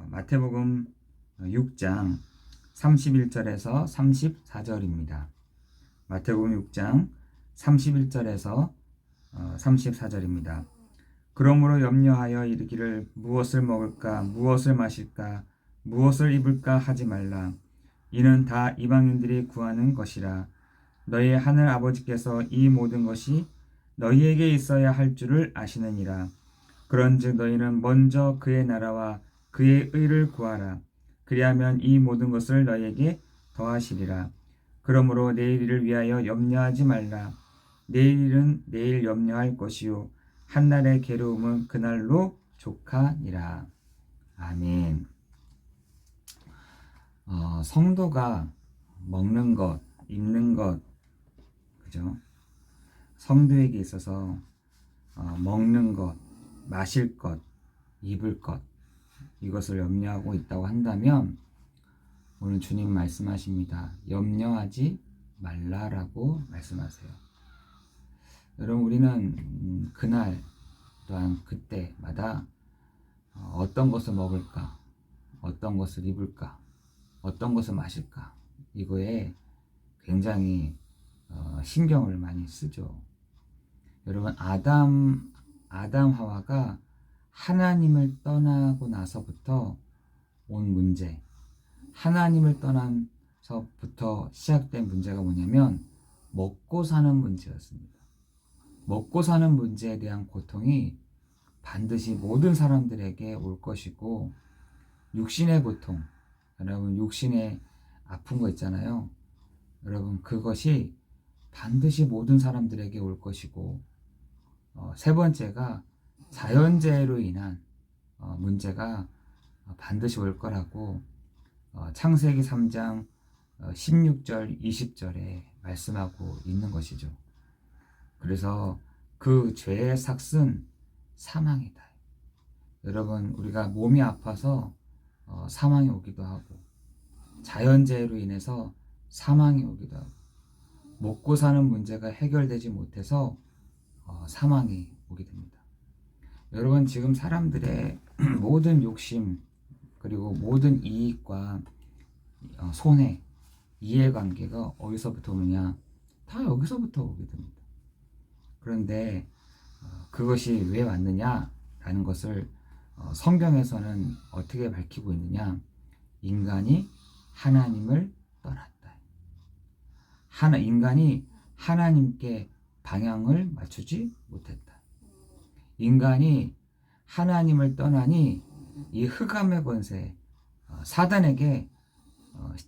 마태복음 6장 31절에서 34절입니다. 마태복음 6장 31절에서 34절입니다. 그러므로 염려하여 이르기를 무엇을 먹을까 무엇을 마실까 무엇을 입을까 하지 말라. 이는 다 이방인들이 구하는 것이라. 너희 하늘 아버지께서 이 모든 것이 너희에게 있어야 할 줄을 아시느니라. 그런즉 너희는 먼저 그의 나라와 그의 의를 구하라. 그리하면 이 모든 것을 너희에게 더하시리라. 그러므로 내일 일을 위하여 염려하지 말라. 내일 일은 내일 염려할 것이요 한날의 괴로움은 그날로 족하니라. 아멘. 성도가 먹는 것, 입는 것, 그죠? 성도에게 있어서 먹는 것, 마실 것, 입을 것, 이것을 염려하고 있다고 한다면 오늘 주님 말씀하십니다. 염려하지 말라라고 말씀하세요. 여러분, 우리는 그날 또한 그때마다 어떤 것을 먹을까, 어떤 것을 입을까, 어떤 것을 마실까, 이거에 굉장히 신경을 많이 쓰죠. 여러분, 아담 하와가 하나님을 떠나고 나서부터 온 문제, 하나님을 떠나서부터 시작된 문제가 뭐냐면 먹고 사는 문제였습니다. 먹고 사는 문제에 대한 고통이 반드시 모든 사람들에게 올 것이고, 육신의 고통, 여러분 육신에 아픈 거 있잖아요. 여러분 그것이 반드시 모든 사람들에게 올 것이고, 세 번째가 자연재해로 인한 문제가 반드시 올 거라고 창세기 3장 16절 20절에 말씀하고 있는 것이죠. 그래서 그 죄의 삭은 사망이다. 여러분, 우리가 몸이 아파서 사망이 오기도 하고, 자연재해로 인해서 사망이 오기도 하고, 먹고 사는 문제가 해결되지 못해서 사망이 오게 됩니다. 여러분, 지금 사람들의 모든 욕심, 그리고 모든 이익과 손해, 이해관계가 어디서부터 오느냐? 다 여기서부터 오게 됩니다. 그런데 그것이 왜 왔느냐라는 것을 성경에서는 어떻게 밝히고 있느냐? 인간이 하나님을 떠났다. 인간이 하나님께 방향을 맞추지 못했다. 인간이 하나님을 떠나니 이 흑암의 권세, 사단에게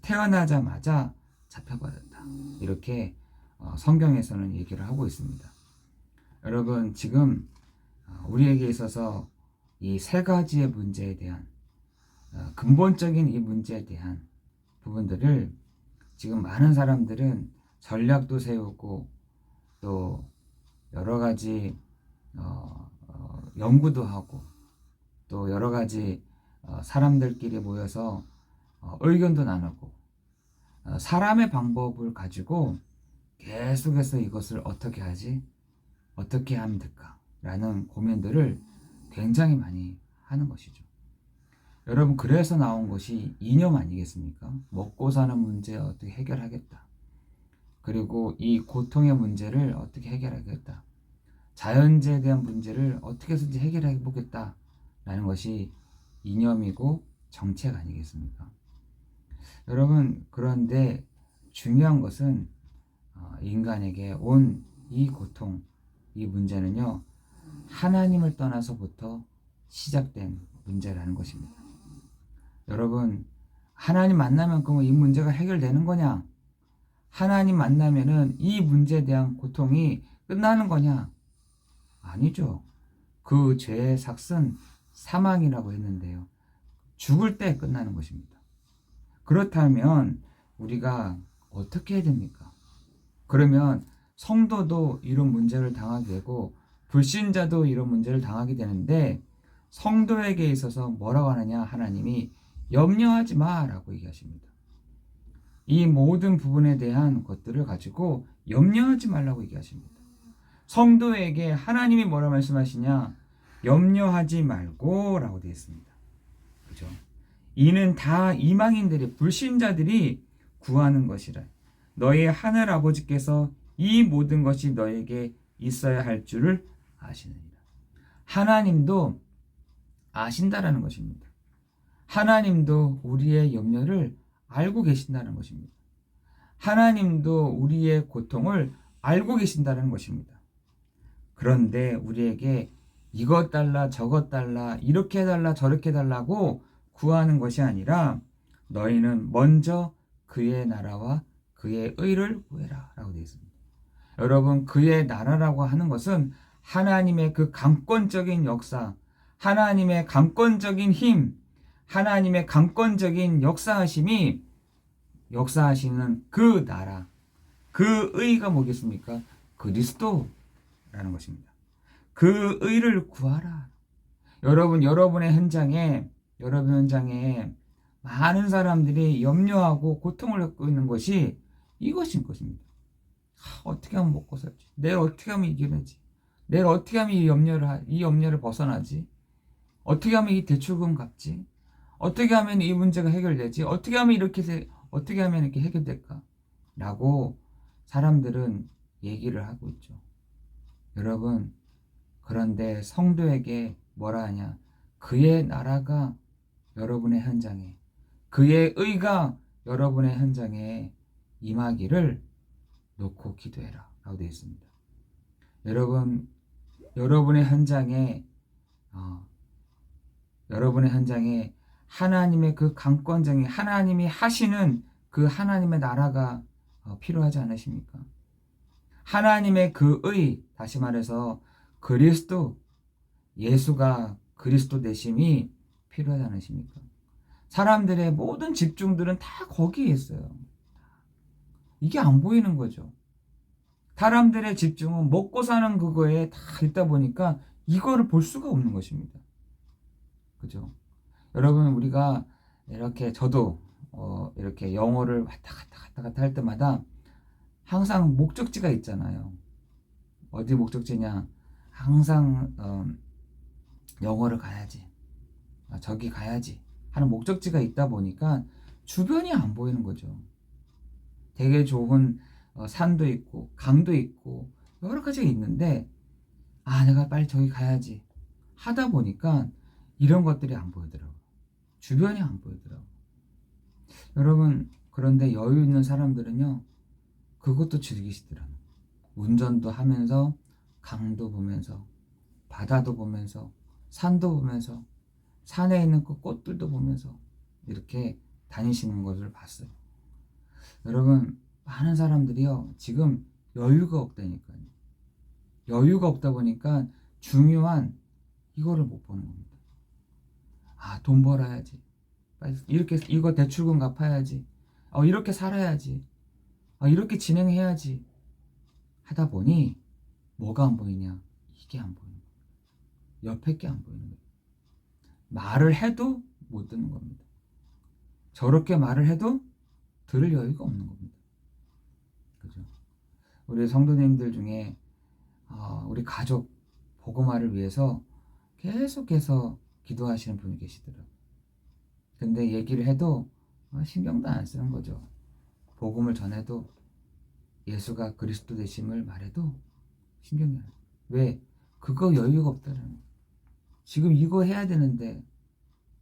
태어나자마자 잡혀버렸다. 이렇게 성경에서는 얘기를 하고 있습니다. 여러분, 지금 우리에게 있어서 이 세 가지의 문제에 대한 근본적인 이 문제에 대한 부분들을 지금 많은 사람들은 전략도 세우고 또 여러 가지 연구도 하고 또 여러 가지 사람들끼리 모여서 의견도 나누고 사람의 방법을 가지고 계속해서 이것을 어떻게 하지? 어떻게 하면 될까? 라는 고민들을 굉장히 많이 하는 것이죠. 여러분, 그래서 나온 것이 이념 아니겠습니까? 먹고 사는 문제 어떻게 해결하겠다. 그리고 이 고통의 문제를 어떻게 해결하겠다. 자연재해에 대한 문제를 어떻게 해서든지 해결해 보겠다. 라는 것이 이념이고 정책 아니겠습니까? 여러분, 그런데 중요한 것은 인간에게 온 이 고통, 이 문제는요, 하나님을 떠나서부터 시작된 문제라는 것입니다. 여러분, 하나님 만나면 그럼 이 문제가 해결되는 거냐? 하나님 만나면은 이 문제에 대한 고통이 끝나는 거냐? 아니죠. 그 죄의 삭은 사망이라고 했는데요. 죽을 때 끝나는 것입니다. 그렇다면 우리가 어떻게 해야 됩니까? 그러면 성도도 이런 문제를 당하게 되고 불신자도 이런 문제를 당하게 되는데, 성도에게 있어서 뭐라고 하느냐? 하나님이 염려하지 마라고 얘기하십니다. 이 모든 부분에 대한 것들을 가지고 염려하지 말라고 얘기하십니다. 성도에게 하나님이 뭐라 말씀하시냐? 염려하지 말고 라고 되어 있습니다. 그죠? 이는 다 이방인들이 불신자들이 구하는 것이라. 너희 하늘 아버지께서 이 모든 것이 너에게 있어야 할 줄을 아시느니라. 하나님도 아신다라는 것입니다. 하나님도 우리의 염려를 알고 계신다는 것입니다. 하나님도 우리의 고통을 알고 계신다는 것입니다. 그런데 우리에게 이것 달라 저것 달라 이렇게 달라 저렇게 달라고 구하는 것이 아니라 너희는 먼저 그의 나라와 그의 의를 구해라 라고 되어 있습니다. 여러분, 그의 나라라고 하는 것은 하나님의 그 강권적인 역사, 하나님의 강권적인 힘, 하나님의 강권적인 역사하시는 그 나라, 그 의가 뭐겠습니까? 그리스도라는 것입니다. 그 의를 구하라. 여러분, 여러분 현장에 많은 사람들이 염려하고 고통을 겪고 있는 것이 이것인 것입니다. 어떻게 하면 먹고 살지? 내일 어떻게 하면 이겨내지? 내일 어떻게 하면 이 염려를 벗어나지? 어떻게 하면 이 대출금 갚지? 어떻게 하면 이 문제가 해결되지? 어떻게 하면 이렇게 해결될까? 라고 사람들은 얘기를 하고 있죠. 여러분, 그런데 성도에게 뭐라 하냐? 그의 나라가 여러분의 현장에, 그의 의가 여러분의 현장에 임하기를 놓고 기도해라 라고 되어 있습니다. 여러분의 현장에 하나님의 그 강권적인 하나님이 하시는 그 하나님의 나라가 필요하지 않으십니까? 하나님의 그 의, 다시 말해서 예수가 그리스도 되심이 필요하지 않으십니까? 사람들의 모든 집중들은 다 거기에 있어요. 이게 안 보이는 거죠. 사람들의 집중은 먹고 사는 그거에 다 있다 보니까 이거를 볼 수가 없는 것입니다. 그죠? 여러분, 우리가 저도 이렇게 영어를 왔다 갔다 할 때마다 항상 목적지가 있잖아요. 어디 목적지냐? 항상 영어를 가야지, 저기 가야지 하는 목적지가 있다 보니까 주변이 안 보이는 거죠. 되게 좋은 산도 있고 강도 있고 여러 가지가 있는데 내가 빨리 저기 가야지 하다 보니까 이런 것들이 안 보이더라고요. 주변이 안 보이더라고요. 여러분, 그런데 여유 있는 사람들은요, 그것도 즐기시더라고요. 운전도 하면서 강도 보면서 바다도 보면서 산도 보면서 산에 있는 그 꽃들도 보면서 이렇게 다니시는 것을 봤어요. 여러분, 많은 사람들이요, 지금 여유가 없다니까요. 여유가 없다 보니까 중요한 이거를 못 보는 겁니다. 돈 벌어야지. 이거 대출금 갚아야지. 이렇게 살아야지. 이렇게 진행해야지. 하다 보니 뭐가 안 보이냐? 이게 안 보이는 거예요. 옆에 게 안 보이는 거예요. 말을 해도 못 듣는 겁니다. 저렇게 말을 해도 들을 여유가 없는 겁니다. 그죠? 우리 성도님들 중에 우리 가족 복음화를 위해서 계속해서 기도하시는 분이 계시더라고요. 근데 얘기를 해도 신경도 안 쓰는 거죠. 복음을 전해도 예수가 그리스도 되심을 말해도 신경이 안 써요. 왜? 그거 여유가 없다는 거예요. 지금 이거 해야 되는데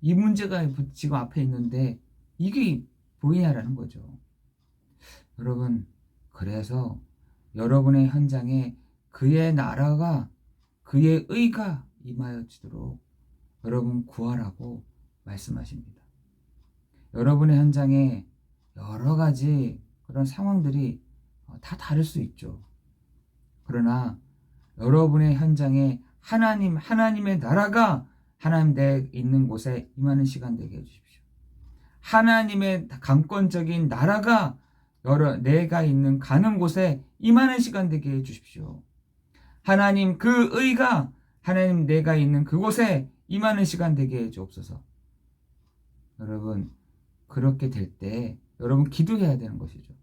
이 문제가 지금 앞에 있는데 이게 보이냐라는 거죠. 여러분, 그래서 여러분의 현장에 그의 나라가 그의 의가 임하여지도록 여러분 구하라고 말씀하십니다. 여러분의 현장에 여러 가지 그런 상황들이 다 다를 수 있죠. 그러나 여러분의 현장에 하나님의 나라가 하나님 내 있는 곳에 임하는 시간 되게 해주십시오. 하나님의 강권적인 나라가 내가 가는 곳에 임하는 시간 되게 해주십시오. 하나님 그 의가 하나님 내가 있는 그곳에 임하는 시간 되게 해주옵소서. 여러분, 그렇게 될 때 여러분 기도해야 되는 것이죠.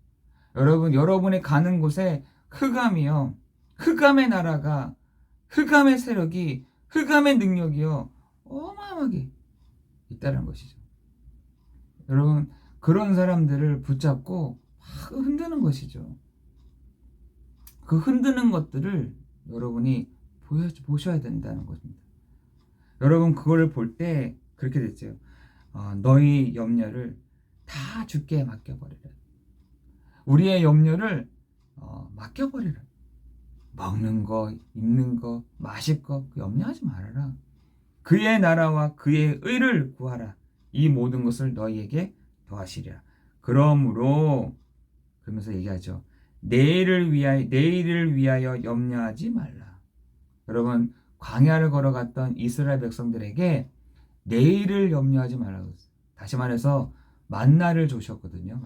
여러분의 가는 곳에 흑암의 나라가, 흑암의 세력이, 흑암의 능력이요 어마어마하게 있다는 것이죠. 여러분 그런 사람들을 붙잡고 막 흔드는 것이죠. 그 흔드는 것들을 여러분이 보셔야 된다는 것입니다. 여러분 그거를 볼 때 그렇게 됐어요. 너희 염려를 다 주께 맡겨버리라. 우리의 염려를 맡겨버리라. 먹는 거, 입는 거, 마실 거 염려하지 말아라. 그의 나라와 그의 의를 구하라. 이 모든 것을 너희에게 더하시리라. 그러므로 그러면서 얘기하죠. 내일을 위하여 염려하지 말라. 여러분 광야를 걸어갔던 이스라엘 백성들에게 내일을 염려하지 말라고 했어요. 다시 말해서 만나를 주셨거든요.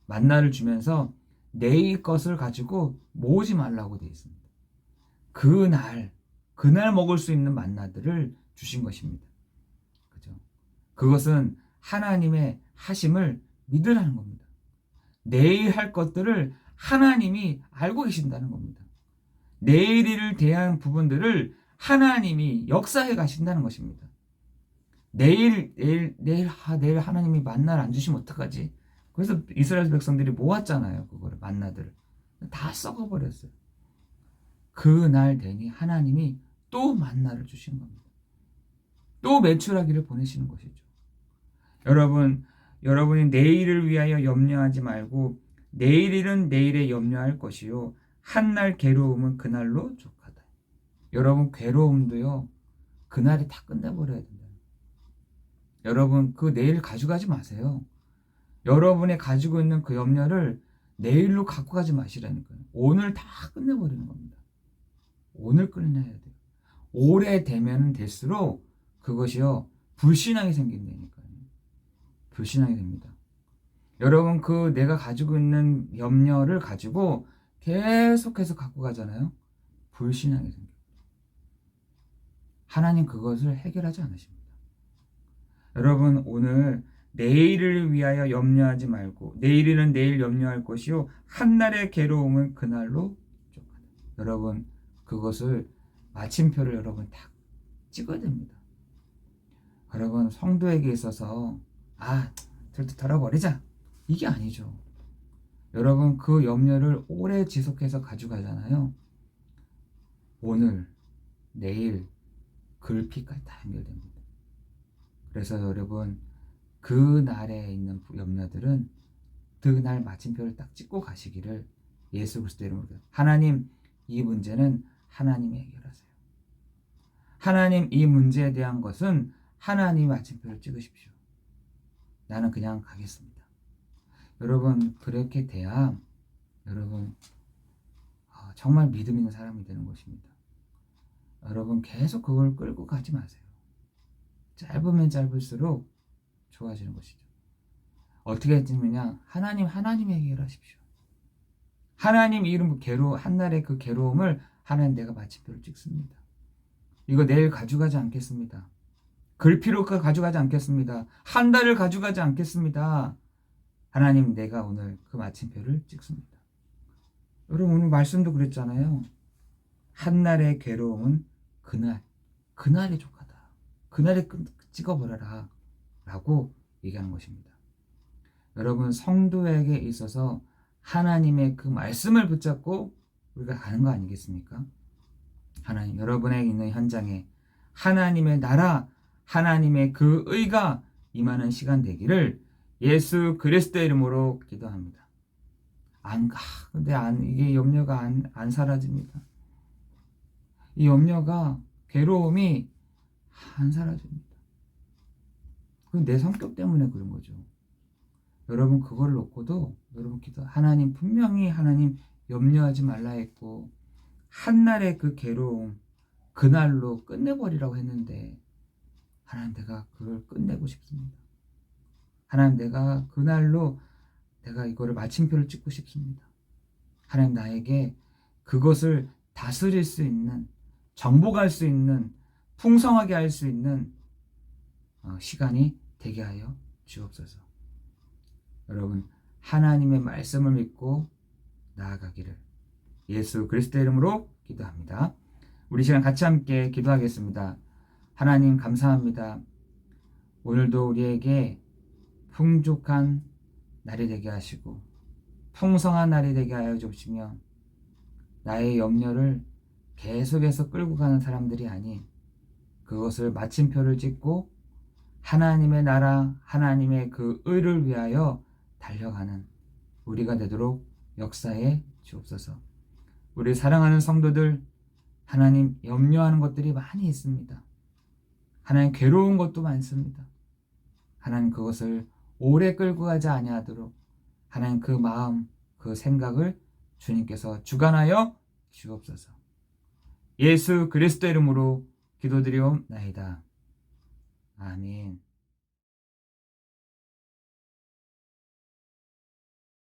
만나를 주면서 내일 것을 가지고 모으지 말라고 되어 있습니다. 그날 먹을 수 있는 만나들을 주신 것입니다. 그죠? 그것은 하나님의 하심을 믿으라는 겁니다. 내일 할 것들을 하나님이 알고 계신다는 겁니다. 내일을 대한 부분들을 하나님이 역사해 가신다는 것입니다. 내일 하나님이 만나를 안 주시면 어떡하지? 그래서 이스라엘 백성들이 모았잖아요. 그거를 만나들을 다 썩어버렸어요. 그날 되니 하나님이 또 만나를 주시는 겁니다. 또 메추라기를 보내시는 것이죠. 여러분이 내일을 위하여 염려하지 말고 내일 일은 내일에 염려할 것이요 한날 괴로움은 그날로 족하다. 여러분 괴로움도요 그날에 다 끝내버려야 된다. 여러분 그 내일 가져가지 마세요. 여러분이 가지고 있는 그 염려를 내일로 갖고 가지 마시라니까요. 오늘 다 끝내버리는 겁니다. 오늘 끝내야 돼요. 오래 되면 될수록 그것이요 불신앙이 생긴다니까요. 불신앙이 됩니다. 여러분 그 내가 가지고 있는 염려를 가지고 계속해서 갖고 가잖아요. 불신앙이 생깁니다. 하나님 그것을 해결하지 않으십니다. 여러분 오늘 내일을 위하여 염려하지 말고 내일은 내일 염려할 것이요 한날의 괴로움은 그날로 족하다. 여러분 그것을 마침표를 여러분 딱 찍어야 됩니다. 여러분 성도에게 있어서 털어버리자 이게 아니죠. 여러분 그 염려를 오래 지속해서 가져가잖아요. 오늘 내일 글피까지 다 연결됩니다. 그래서 여러분 그 날에 있는 염려들은 그날 마침표를 딱 찍고 가시기를 예수 그리스도 이름으로 하나님 이 문제는 하나님이 해결하세요. 하나님 이 문제에 대한 것은 하나님 마침표를 찍으십시오. 나는 그냥 가겠습니다. 여러분 그렇게 돼야 여러분 정말 믿음 있는 사람이 되는 것입니다. 여러분 계속 그걸 끌고 가지 마세요. 짧으면 짧을수록 좋아지는 것이죠. 어떻게 했냐면 하나님이 해결하십시오. 하나님 이름 한날의 그 괴로움을 하나님 내가 마침표를 찍습니다. 이거 내일 가져가지 않겠습니다. 글피로 가져가지 않겠습니다. 한 달을 가져가지 않겠습니다. 하나님 내가 오늘 그 마침표를 찍습니다. 여러분 오늘 말씀도 그랬잖아요. 한날의 괴로움은 그날이 족하다. 그날에 찍어버려라 라고 얘기하는 것입니다. 여러분 성도에게 있어서 하나님의 그 말씀을 붙잡고 우리가 가는 거 아니겠습니까? 하나님 여러분의 있는 현장에 하나님의 나라 하나님의 그 의가 임하는 시간 되기를 예수 그리스도의 이름으로 기도합니다. 근데 이게 염려가 안 사라집니다. 이 염려가 괴로움이 안 사라집니다. 그건 내 성격 때문에 그런 거죠. 여러분 그걸 놓고도 여러분 하나님 분명히 하나님 염려하지 말라 했고 한날의 그 괴로움 그날로 끝내버리라고 했는데 하나님 내가 그걸 끝내고 싶습니다. 하나님 내가 그날로 내가 이거를 마침표를 찍고 싶습니다. 하나님 나에게 그것을 다스릴 수 있는 정복할 수 있는 풍성하게 할 수 있는 시간이 되게 하여 주옵소서. 여러분 하나님의 말씀을 믿고 나아가기를 예수 그리스도의 이름으로 기도합니다. 우리 시간 같이 함께 기도하겠습니다. 하나님 감사합니다. 오늘도 우리에게 풍족한 날이 되게 하시고 풍성한 날이 되게 하여 주시며 나의 염려를 계속해서 끌고 가는 사람들이 아닌 그것을 마침표를 찍고 하나님의 나라, 하나님의 그 의를 위하여 달려가는 우리가 되도록 역사해 주옵소서. 우리 사랑하는 성도들, 하나님 염려하는 것들이 많이 있습니다. 하나님 괴로운 것도 많습니다. 하나님 그것을 오래 끌고 가지 아니하도록 하나님 그 마음, 그 생각을 주님께서 주관하여 주옵소서. 예수 그리스도 이름으로 기도드리옵나이다. 아멘.